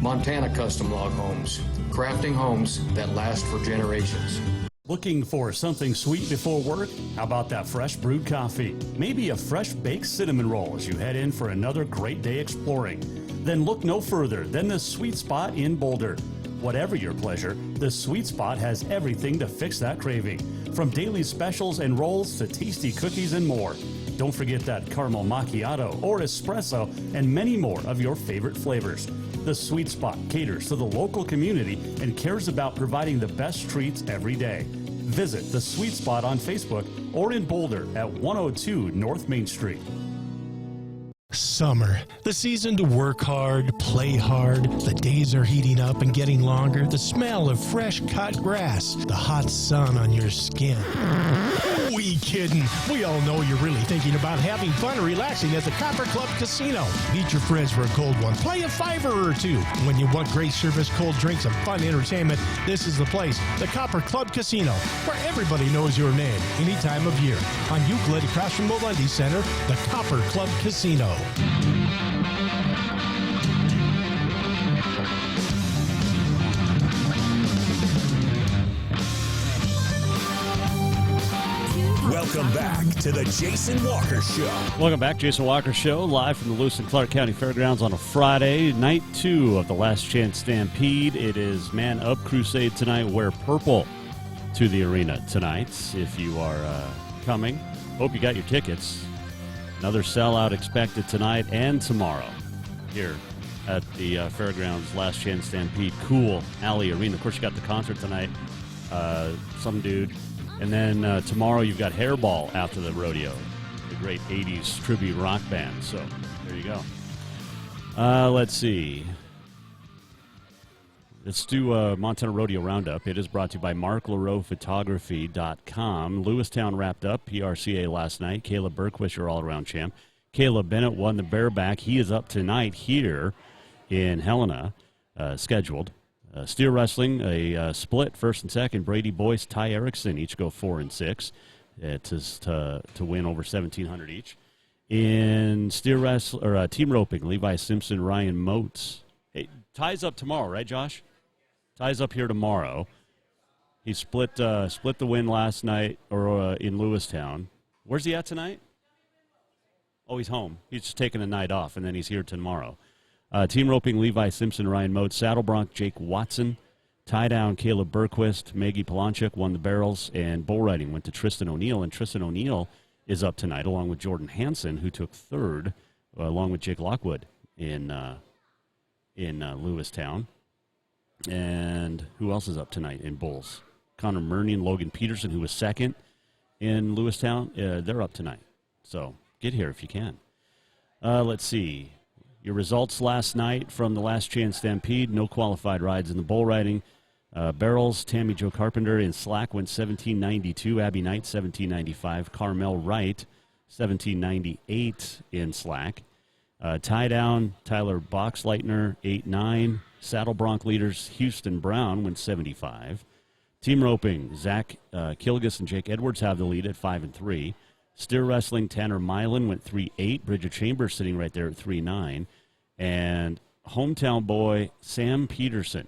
Montana Custom Log Homes, crafting homes that last for generations. Looking for something sweet before work? How about that fresh brewed coffee? Maybe a fresh baked cinnamon roll as you head in for another great day exploring. Then look no further than the Sweet Spot in Boulder. Whatever your pleasure, the Sweet Spot has everything to fix that craving. From daily specials and rolls to tasty cookies and more. Don't forget that caramel macchiato or espresso and many more of your favorite flavors. The Sweet Spot caters to the local community and cares about providing the best treats every day. Visit the Sweet Spot on Facebook or in Boulder at 102 North Main Street. Summer, the season to work hard, play hard. The days are heating up and getting longer. The smell of fresh cut grass, the hot sun on your skin. We kidding. We all know you're really thinking about having fun and relaxing at the Copper Club Casino. Meet your friends for a cold one. Play a $5 or $2. When you want great service, cold drinks, and fun entertainment, this is the place. The Copper Club Casino, where everybody knows your name any time of year. On Euclid across from Molendi Center, the Copper Club Casino. Welcome back to the Jason Walker Show. Welcome back, Jason Walker Show, live from the Lewis and Clark County Fairgrounds on a Friday, night 2 of the Last Chance Stampede. It is Man Up Crusade tonight. Wear purple to the arena tonight if you are coming. Hope you got your tickets. Another sellout expected tonight and tomorrow here at the Fairgrounds Last Chance Stampede Cool Alley Arena. Of course, you got the concert tonight. Some dude And then tomorrow you've got Hairball after the rodeo, the great 80s tribute rock band. So there you go. Let's see. Let's do Montana Rodeo Roundup. It is brought to you by MarkLaroePhotography.com. Lewistown wrapped up PRCA last night. Caleb Bergquist, your all-around champ. Caleb Bennett won the bareback. He is up tonight here in Helena, scheduled. Steer wrestling, a split, first and second. Brady Boyce, Ty Erickson each go 4 and 6 to win over 1,700 each. In steer wrestle, team roping, Levi Simpson, Ryan Motes. Hey, Ty's up tomorrow, right, Josh? Ty's up here tomorrow. He split the win last night in Lewistown. Where's he at tonight? Oh, he's home. He's just taking a night off, and then he's here tomorrow. Team roping, Levi Simpson, Ryan Motes. Saddle bronc, Jake Watson. Tie down, Caleb Bergquist. Maggie Polanchik won the barrels. And bull riding went to Tristan O'Neill. And Tristan O'Neill is up tonight, along with Jordan Hansen, who took third, along with Jake Lockwood in Lewistown. And who else is up tonight in bulls? Connor Murney and Logan Peterson, who was second in Lewistown. They're up tonight. So get here if you can. Let's see. Your results last night from the Last Chance Stampede. No qualified rides in the bull riding. Barrels, Tammy Jo Carpenter in slack went 17.92. Abby Knight, 17.95. Carmel Wright, 17.98 in slack. Tie down, Tyler Boxleitner, 8.9. Saddle bronc leaders, Houston Brown went 75. Team roping, Zach Kilgus and Jake Edwards have the lead at 5 and 3. Steer wrestling, Tanner Milan went 3.8. Bridget Chambers sitting right there at 3.9. And hometown boy Sam Peterson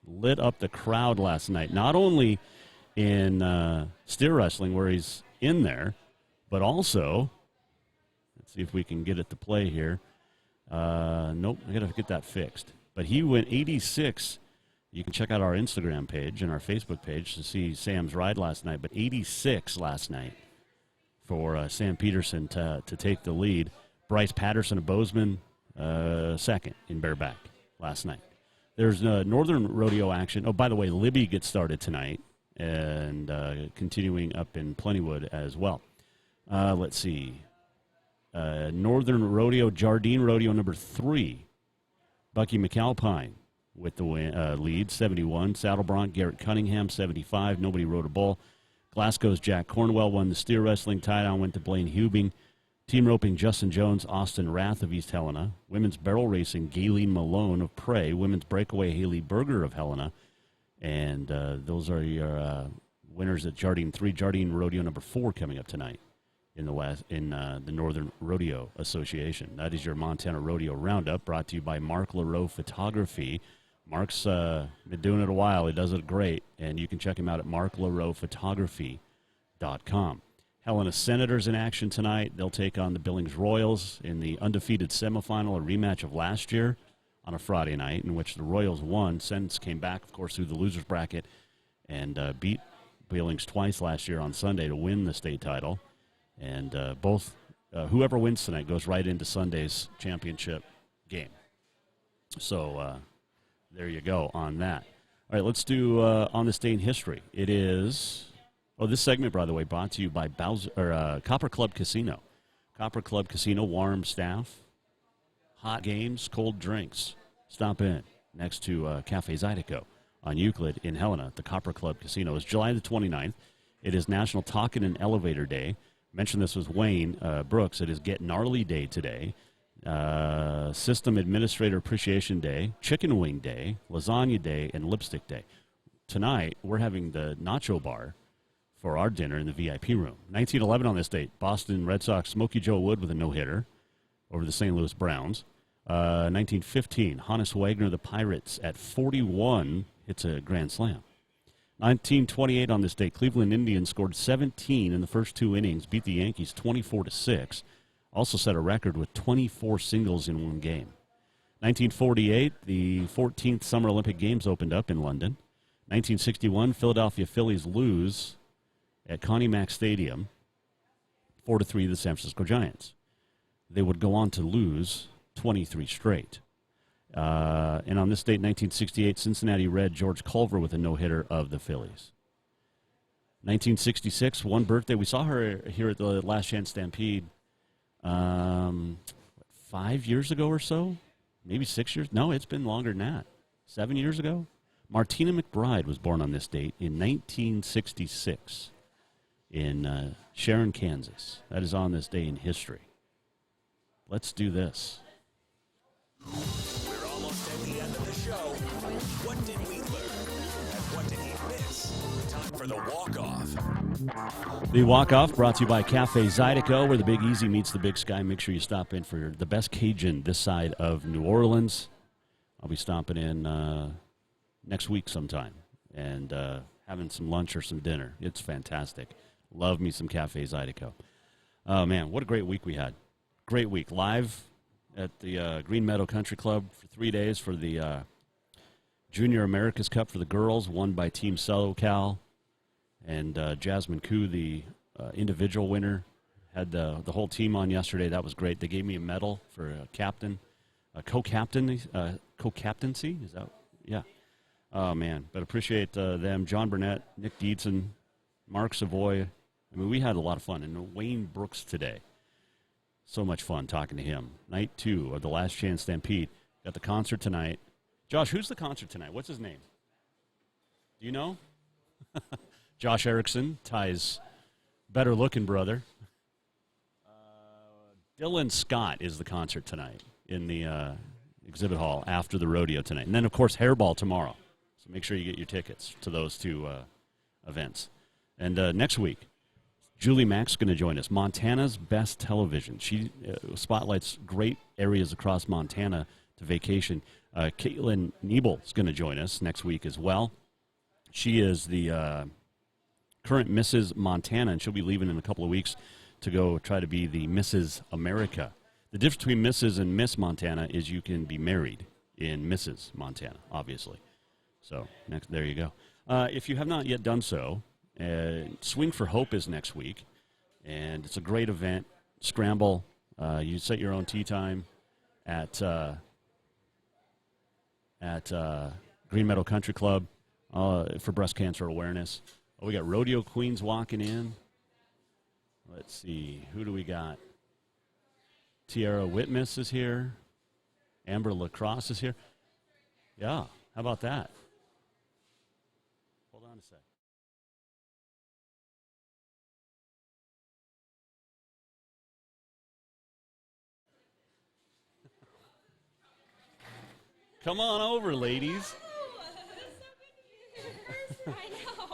lit up the crowd last night, not only in steer wrestling where he's in there, but also, let's see if we can get it to play here. Nope, I got to get that fixed. But he went 86. You can check out our Instagram page and our Facebook page to see Sam's ride last night, but 86 last night for Sam Peterson to take the lead. Bryce Patterson of Bozeman, second in bareback last night. There's Northern Rodeo action. Oh, by the way, Libby gets started tonight and continuing up in Plentywood as well. Let's see. Northern Rodeo, Jardine Rodeo number 3. Bucky McAlpine with the lead, 71. Saddle bronc, Garrett Cunningham, 75. Nobody rode a bull. Glasgow's Jack Cornwell won the steer wrestling. Tie-down went to Blaine Hubing. Team roping, Justin Jones, Austin Rath of East Helena. Women's barrel racing, Gayleen Malone of Prey. Women's breakaway, Haley Berger of Helena. And those are your winners at Jardine 3. Jardine Rodeo number 4 coming up tonight in the Northern Rodeo Association. That is your Montana Rodeo Roundup, brought to you by Mark Laroe Photography. Mark's been doing it a while. He does it great, and you can check him out at marklaroephotography.com. Helena Senators in action tonight. They'll take on the Billings Royals in the undefeated semifinal, a rematch of last year on a Friday night, in which the Royals won. Sens came back, of course, through the losers bracket and beat Billings twice last year on Sunday to win the state title. And whoever wins tonight goes right into Sunday's championship game. So there you go on that. All right, let's do On This Day in History. It is, this segment, by the way, brought to you by Copper Club Casino. Copper Club Casino, warm staff, hot games, cold drinks. Stop in next to Cafe Zydeco on Euclid in Helena at the Copper Club Casino. It's July the 29th. It is National Talkin' and Elevator Day. Mentioned this was Wayne Brooks. It is Get Gnarly Day today. System Administrator Appreciation Day, Chicken Wing Day, Lasagna Day, and Lipstick Day. Tonight, we're having the Nacho Bar for our dinner in the VIP room. 1911 on this date, Boston Red Sox Smokey Joe Wood with a no-hitter over the St. Louis Browns. 1915, Hannes Wagner, the Pirates, at 41, hits a grand slam. 1928 on this day, Cleveland Indians scored 17 in the first 2 innings, beat the Yankees 24-6. Also set a record with 24 singles in one game. 1948, the 14th Summer Olympic Games opened up in London. 1961, Philadelphia Phillies lose at Connie Mack Stadium 4-3 to the San Francisco Giants. They would go on to lose 23 straight. And on this date, 1968, Cincinnati Red George Culver with a no-hitter of the Phillies. 1966, one birthday. We saw her here at the Last Chance Stampede 5 years ago or so, maybe 6 years. No, it's been longer than that. 7 years ago. Martina McBride was born on this date in 1966 in Sharon, Kansas. That is on this day in history. Let's do this. We're almost at the end of the show. What did we learn? And what did he miss? Time for the walk-off. The walk-off brought to you by Cafe Zydeco, where the Big Easy meets the Big Sky. Make sure you stop in for the best Cajun this side of New Orleans. I'll be stopping in next week sometime and having some lunch or some dinner. It's fantastic. Love me some Cafe Zydeco. Oh, man, what a great week we had. Great week. Live at the Green Meadow Country Club for 3 days for the Junior America's Cup for the girls, won by Team SoCal. And Jasmine Koo, the individual winner, had the whole team on yesterday. That was great. They gave me a medal for co-captaincy. Is that? Yeah. Oh, man. But appreciate them. John Burnett, Nick Dietzen, Mark Savoy. I mean, we had a lot of fun. And Wayne Brooks today. So much fun talking to him. Night 2 of the Last Chance Stampede. Got the concert tonight. Josh, who's the concert tonight? What's his name? Do you know? Josh Erickson, Ty's better-looking brother. Dylan Scott is the concert tonight in the exhibit hall after the rodeo tonight. And then, of course, Hairball tomorrow. So make sure you get your tickets to those two events. And next week, Julie Mack's going to join us, Montana's Best Television. She spotlights great areas across Montana to vacation. Caitlin Niebel is going to join us next week as well. She is the current Mrs. Montana, and she'll be leaving in a couple of weeks to go try to be the Mrs. America. The difference between Mrs. and Miss Montana is you can be married in Mrs. Montana, obviously. So there you go. If you have not yet done so, Swing for Hope is next week, and it's a great event. Scramble. You set your own tea time at Green Meadow Country Club for breast cancer awareness. Oh, we got rodeo queens walking in. Let's see. Who do we got? Tiara Whitmus is here. Amber Lacrosse is here. Yeah, how about that? Hold on a sec. Come on over, ladies.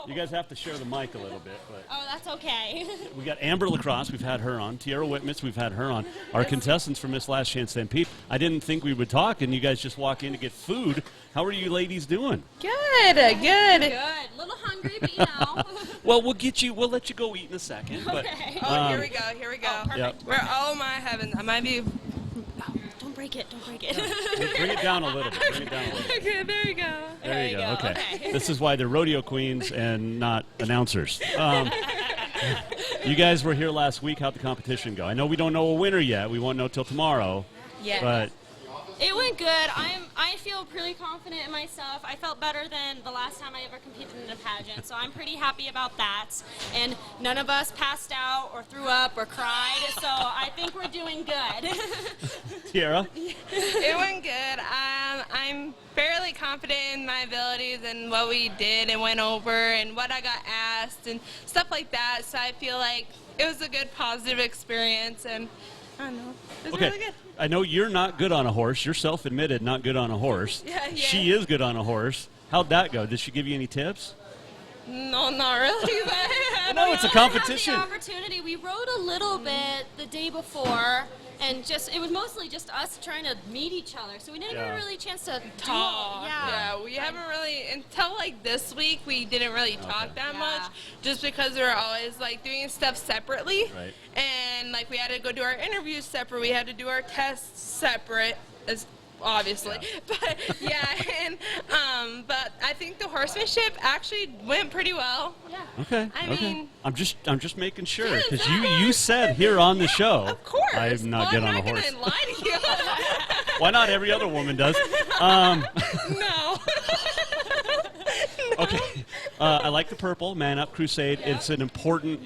You guys have to share the mic a little bit. But oh, that's okay. We got Amber Lacrosse. We've had her on. Tiara Whitmus. We've had her on. Our contestants from this Last Chance Stampede. I didn't think we would talk, and you guys just walk in to get food. How are you ladies doing? Good. Good. A little hungry, but you know. Well, we'll let you go eat in a second. But, okay. Here we go. Oh, perfect. Yep. Oh my heavens! I might be. Don't break it. Bring it down a little bit. Okay, there you go. There you go. Okay. This is why they're rodeo queens and not announcers. You guys were here last week. How'd the competition go? I know we don't know a winner yet. We won't know till tomorrow. Yeah. But it went good. I feel pretty confident in myself. I felt better than the last time I ever competed in a pageant, so I'm pretty happy about that. And none of us passed out or threw up or cried, so I think we're doing good. Tiara? It went good. I'm fairly confident in my abilities and what we did and went over and what I got asked and stuff like that, so I feel like it was a good, positive experience, and I don't know. It was really good. I know you're not good on a horse. You're self-admitted not good on a horse. Yeah. She is good on a horse. How'd that go? Did she give you any tips? No, not really. But no, it's a competition. We had the opportunity. We rode a little bit the day before, and it was mostly just us trying to meet each other. So we didn't get a really chance to talk. Yeah, we haven't really, until like this week, we didn't really talk that much, just because we were always like doing stuff separately. Right. And like we had to go do our interviews separate. We had to do our tests separate, as obviously. But but I think the horsemanship actually went pretty well. Yeah. Okay. I mean, I'm just making sure, because you said here on the show, of course, I'm not good on a horse. I'm not gonna lie to you. Why not? Every other woman does. No. Okay. I like the purple, Man Up Crusade. Yeah. It's an important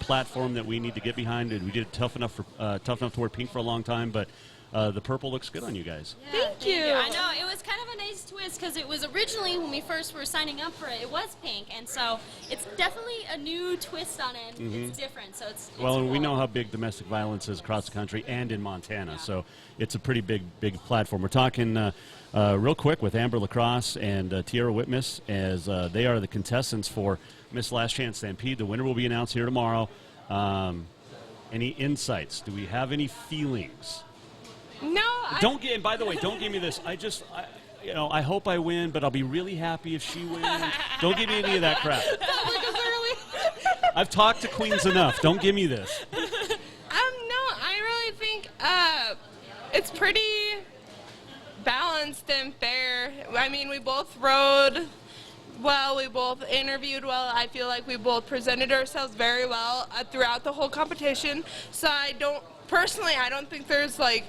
platform that we need to get behind. And we did tough enough to wear pink for a long time, but the purple looks good on you guys. Yeah, thank you. I know. It was kind of a nice twist because it was originally, when we first were signing up for it, it was pink. And so it's definitely a new twist on it. Mm-hmm. It's different. So it's well, cool. And we know how big domestic violence is across the country and in Montana. Yeah. So it's a pretty big platform. We're talking real quick with Amber Lacrosse and Tiara Whitmus, as they are the contestants for Miss Last Chance Stampede. The winner will be announced here tomorrow. Any insights? Do we have any feelings? No. Don't get. And by the way, don't give me this. I hope I win, but I'll be really happy if she wins. Don't give me any of that crap. I've talked to queens enough. Don't give me this. No, I really think it's pretty balanced and fair. I mean, we both rode well, we both interviewed well. I feel like we both presented ourselves very well throughout the whole competition. So I don't think there's like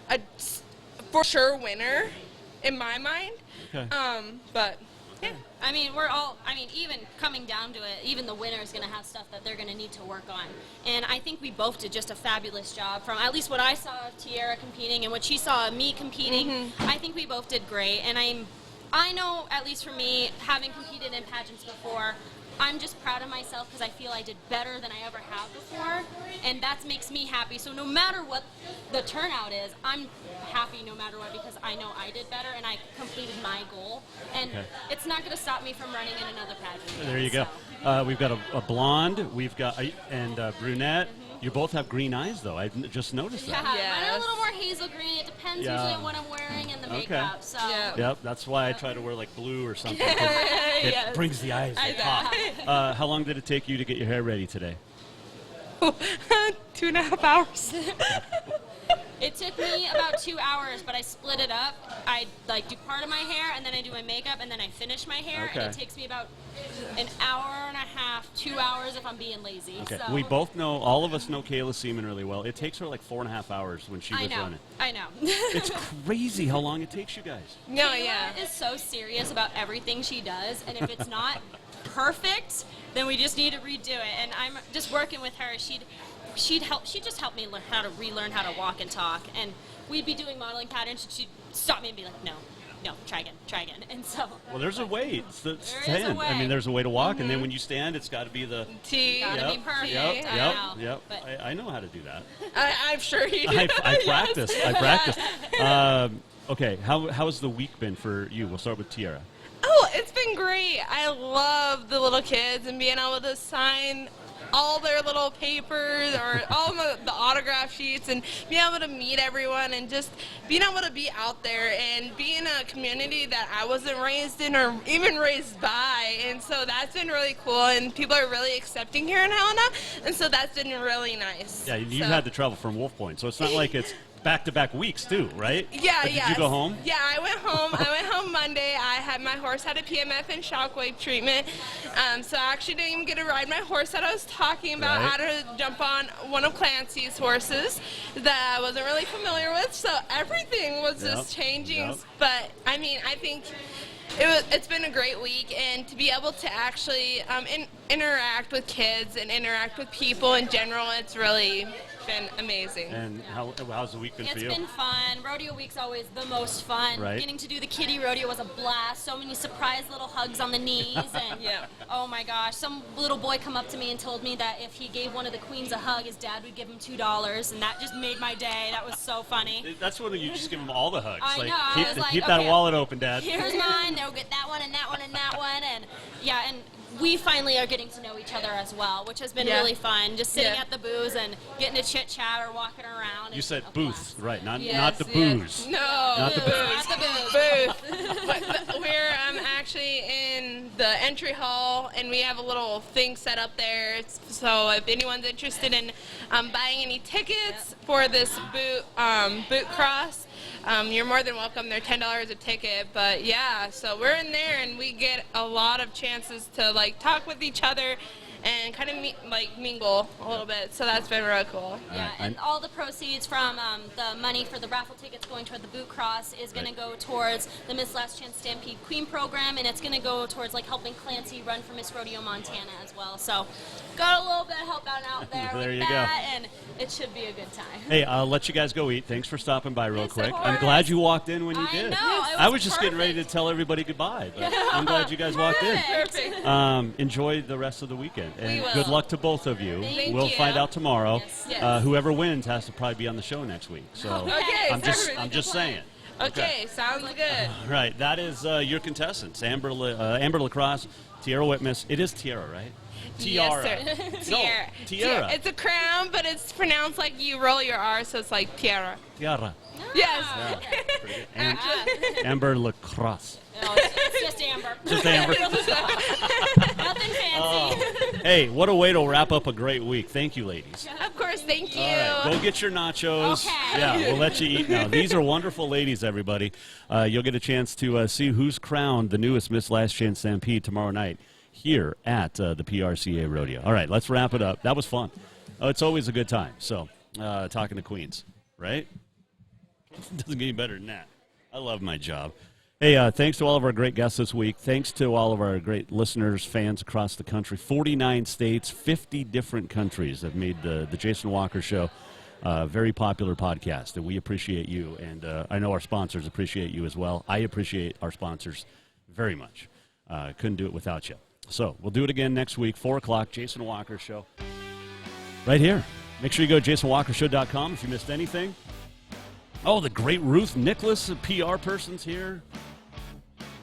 a for sure winner in my mind. Okay. But yeah. I mean, even coming down to it, even the winner is going to have stuff that they're going to need to work on. And I think we both did just a fabulous job from at least what I saw of Tiara competing and what she saw of me competing. Mm-hmm. I think we both did great. And I know, at least for me, having competed in pageants before, I'm just proud of myself because I feel I did better than I ever have before, and that makes me happy. So no matter what the turnout is, I'm happy no matter what because I know I did better and I completed my goal. And it's not going to stop me from running in another pageant. There you go. We've got a blonde, we've got and brunette. Mm-hmm. You both have green eyes, though. I just noticed that. Yeah, mine are a little more hazel green. It depends usually on what I'm wearing and the makeup. So. Yep, that's why I try to wear like blue or something. It brings the eyes pop. How long did it take you to get your hair ready today? 2.5 hours. It took me about 2 hours, but I split it up. I do part of my hair, and then I do my makeup, and then I finish my hair. Okay. And it takes me about an hour and a half, 2 hours if I'm being lazy. Okay. So. We both know, all of us know Kayla Seaman really well. It takes her like 4.5 hours when she was running. I know. It's crazy how long it takes you guys. No, Kayla is so serious about everything she does, and if it's not perfect, then we just need to redo it. And I'm just working with her. She'd just help me learn how to relearn how to walk and talk, and we'd be doing modeling patterns, and she'd stop me and be like, no, try again, and so. Well, there's a way. It's the stand. I mean, there's a way to walk, and then when you stand, it's got to be the T. Got to be perfect. Yep. I know how to do that. I'm sure you do. I practice. Okay, how has the week been for you? We'll start with Tiara. Oh, it's been great. I love the little kids and being able to sign all their little papers or all the autograph sheets and being able to meet everyone and just being able to be out there and be in a community that I wasn't raised in or even raised by. And so that's been really cool, and people are really accepting here in Helena, and so that's been really nice. Yeah, you had to travel from Wolf Point, so it's not like it's back-to-back weeks too, right? Yeah, Did you go home? Yeah, I went home Monday. My horse had a PMF and shockwave treatment, so I actually didn't even get to ride my horse that I was talking about. Right. I had to jump on one of Clancy's horses that I wasn't really familiar with, so everything was just changing. Yep. But I mean, I think it's been a great week, and to be able to actually interact with kids and interact with people in general, it's really been amazing. And how's the week been for you? It's been fun. Rodeo week's always the most fun. Right. Getting to do the kiddie rodeo was a blast. So many surprise little hugs on the knees. And oh my gosh, some little boy come up to me and told me that if he gave one of the queens a hug, his dad would give him $2, and that just made my day. That was so funny. That's when you just give them all the hugs. I know. Keep that wallet open, Dad. Here's mine. They'll get that one and that one and that one, and we finally are getting to know each other as well, which has been really fun. Just sitting at the booth and getting to chit-chat or walking around. You said booth, right? Not the booze. No, not the booze. Not the booth. We're actually in the entry hall, and we have a little thing set up there. So if anyone's interested in buying any tickets for this boot cross, you're more than welcome. They're $10 a ticket, but so we're in there, and we get a lot of chances to talk with each other and kind of mingle a little bit. So that's been really cool. Yeah, and all the proceeds from the money for the raffle tickets going toward the boot cross is going to go towards the Miss Last Chance Stampede Queen program, and it's going to go towards like helping Clancy run for Miss Rodeo Montana as well. So got a little bit of help out there There with you that, and it should be a good time. Hey, I'll let you guys go eat. Thanks for stopping by real Yes, quick. of I'm course. glad you walked in when you did. know, I was just getting ready to tell everybody goodbye, but I'm glad you guys walked in. Perfect. Enjoy the rest of the weekend, and will. good luck to both of you. Thank We'll you. find out tomorrow. Yes. Whoever wins has to probably be on the show next week. So Okay, I'm just saying. Okay, sounds good. Right, that is your contestants: Amber Lacrosse, Tiara Whitmus. It is Tiara, right? Tiara. Yes, sir. No, Tiara. Tiara. It's a crown, but it's pronounced like you roll your R, so it's like tiara. Tiara. Yes. Amber Lacrosse. No, it's just Amber. Just Amber. Nothing fancy. Hey, what a way to wrap up a great week. Thank you, ladies. Of course, thank you. All right, go get your nachos. Okay. Yeah, we'll let you eat now. These are wonderful ladies, everybody. You'll get a chance to see who's crowned the newest Miss Last Chance Stampede tomorrow night here at the PRCA Rodeo. All right, let's wrap it up. That was fun. It's always a good time. So, talking to Queens, right? Doesn't get any better than that. I love my job. Hey, thanks to all of our great guests this week. Thanks to all of our great listeners, fans across the country. 49 states, 50 different countries have made the Jason Walker Show a very popular podcast, and we appreciate you. And I know our sponsors appreciate you as well. I appreciate our sponsors very much. Couldn't do it without you. So we'll do it again next week, 4 o'clock, Jason Walker Show, right here. Make sure you go to jasonwalkershow.com if you missed anything. Oh, the great Ruth Nicholas, a PR person's here.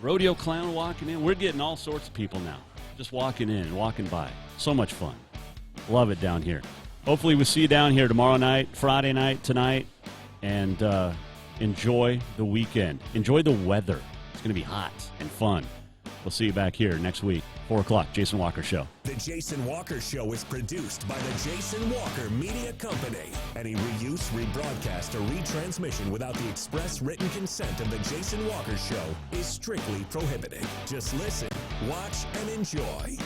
Rodeo clown walking in. We're getting all sorts of people now. Just walking in and walking by. So much fun. Love it down here. Hopefully we see you down here tomorrow night, Friday night, tonight. And enjoy the weekend. Enjoy the weather. It's going to be hot and fun. We'll see you back here next week, 4 o'clock, Jason Walker Show. The Jason Walker Show is produced by the Jason Walker Media Company. Any reuse, rebroadcast, or retransmission without the express written consent of the Jason Walker Show is strictly prohibited. Just listen, watch, and enjoy.